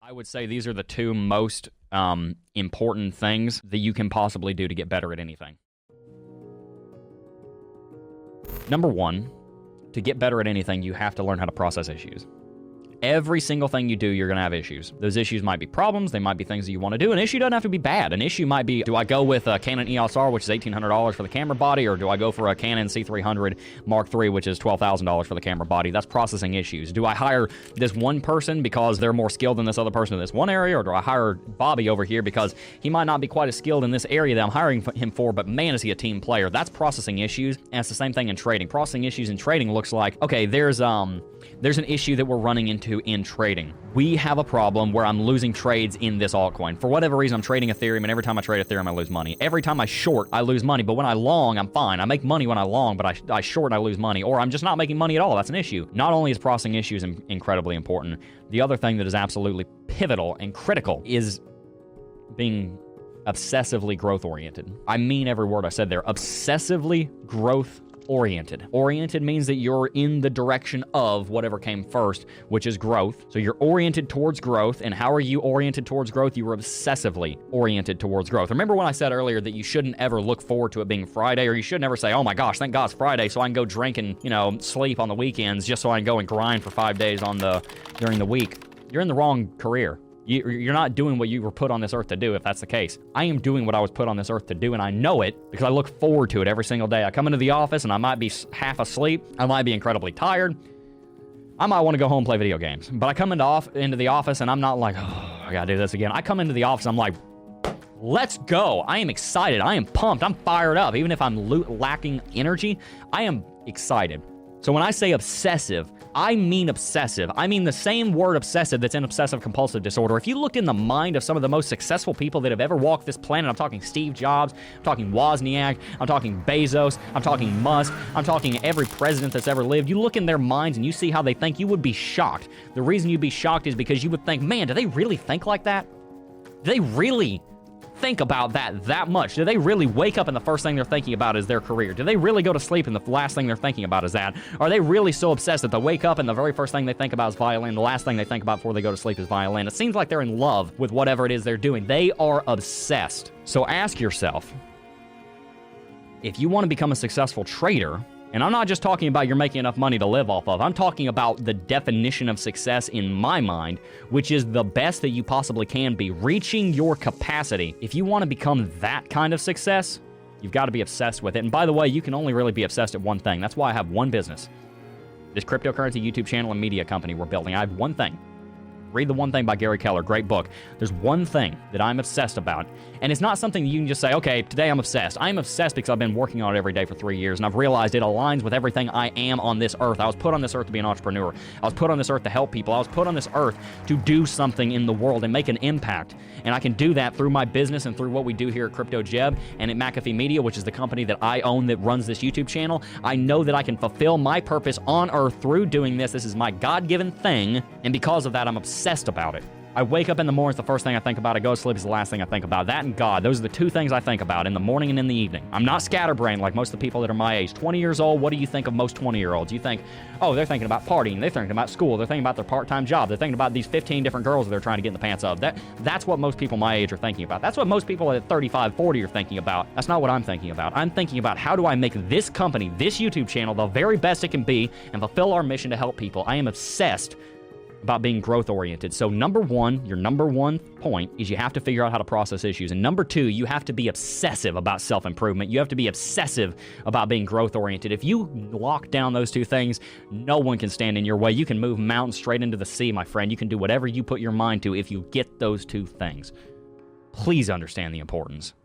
I would say these are the two most important things that you can possibly do to get better at anything. Number one, to get better at anything, you have to learn how to process issues. Every single thing you do, you're going to have issues. Those issues might be problems. They might be things that you want to do. An issue doesn't have to be bad. An issue might be, do I go with a Canon EOS R, which is $1,800 for the camera body, or do I go for a Canon C300 Mark III, which is $12,000 for the camera body? That's processing issues. Do I hire this one person because they're more skilled than this other person in this one area, or do I hire Bobby over here because he might not be quite as skilled in this area that I'm hiring him for, but man, is he a team player? That's processing issues, and it's the same thing in trading. Processing issues in trading looks like, okay, there's an issue that we're running into in trading. We have a problem where I'm losing trades in this altcoin. For whatever reason, I'm trading Ethereum, and every time I trade Ethereum, I lose money. Every time I short, I lose money, but when I long, I'm fine. I make money when I long, but I short, I lose money, or I'm just not making money at all. That's an issue. Not only is processing issues incredibly important, the other thing that is absolutely pivotal and critical is being obsessively growth-oriented. I mean every word I said there. Obsessively growth-oriented. Oriented means that you're in the direction of whatever came first, which is growth. So you're oriented towards growth. And how are you oriented towards growth? You are obsessively oriented towards growth. Remember when I said earlier that you shouldn't ever look forward to it being Friday, or you should never say, oh my gosh, thank God it's Friday so I can go drink and, sleep on the weekends just so I can go and grind for 5 days during the week. You're in the wrong career. You're not doing what you were put on this earth to do, if that's the case. I am doing what I was put on this earth to do, and I know it because I look forward to it every single day. I come into the office, and I might be half asleep. I might be incredibly tired. I might want to go home and play video games. But I come into the office, and I'm not like, oh, I got to do this again. I come into the office, I'm like, let's go. I am excited. I am pumped. I'm fired up. Even if I'm lacking energy, I am excited. So when I say obsessive, I mean obsessive. I mean the same word obsessive that's in obsessive compulsive disorder. If you looked in the mind of some of the most successful people that have ever walked this planet, I'm talking Steve Jobs, I'm talking Wozniak, I'm talking Bezos, I'm talking Musk, I'm talking every president that's ever lived. You look in their minds and you see how they think, you would be shocked. The reason you'd be shocked is because you would think, man, do they really think like that? Do they really think about that much? Do they really wake up and the first thing they're thinking about is their career? Do they really go to sleep and the last thing they're thinking about is that? Are they really so obsessed that they wake up and the very first thing they think about is violin, the last thing they think about before they go to sleep is violin? It seems like they're in love with whatever it is they're doing. They are obsessed. So ask yourself, if you want to become a successful trader, and I'm not just talking about you're making enough money to live off of. I'm talking about the definition of success in my mind, which is the best that you possibly can be, reaching your capacity. If you want to become that kind of success, you've got to be obsessed with it. And by the way, you can only really be obsessed at one thing. That's why I have one business. This cryptocurrency YouTube channel and media company we're building. I have one thing. Read The One Thing by Gary Keller. Great book. There's one thing that I'm obsessed about, and it's not something that you can just say, okay, today I'm obsessed. I'm obsessed because I've been working on it every day for 3 years, and I've realized it aligns with everything I am on this earth. I was put on this earth to be an entrepreneur. I was put on this earth to help people. I was put on this earth to do something in the world and make an impact, and I can do that through my business and through what we do here at Crypto Jebb and at McAfee Media, which is the company that I own that runs this YouTube channel. I know that I can fulfill my purpose on earth through doing this. This is my God-given thing, and because of that, I'm obsessed about it. I wake up in the morning, it's the first thing I think about. I go to sleep, it's the last thing I think about. That and God, those are the two things I think about in the morning and in the evening. I'm not scatterbrained like most of the people that are my age. 20 years old, what do you think of most 20-year-olds? You think, oh, they're thinking about partying, they're thinking about school, they're thinking about their part-time job, they're thinking about these 15 different girls that they're trying to get in the pants of. That's what most people my age are thinking about. That's what most people at 35, 40 are thinking about. That's not what I'm thinking about. I'm thinking about how do I make this company, this YouTube channel, the very best it can be and fulfill our mission to help people. I am obsessed about being growth-oriented. So number one, your number one point is you have to figure out how to process issues. And number two, you have to be obsessive about self-improvement. You have to be obsessive about being growth-oriented. If you lock down those two things, no one can stand in your way. You can move mountains straight into the sea, my friend. You can do whatever you put your mind to if you get those two things. Please understand the importance.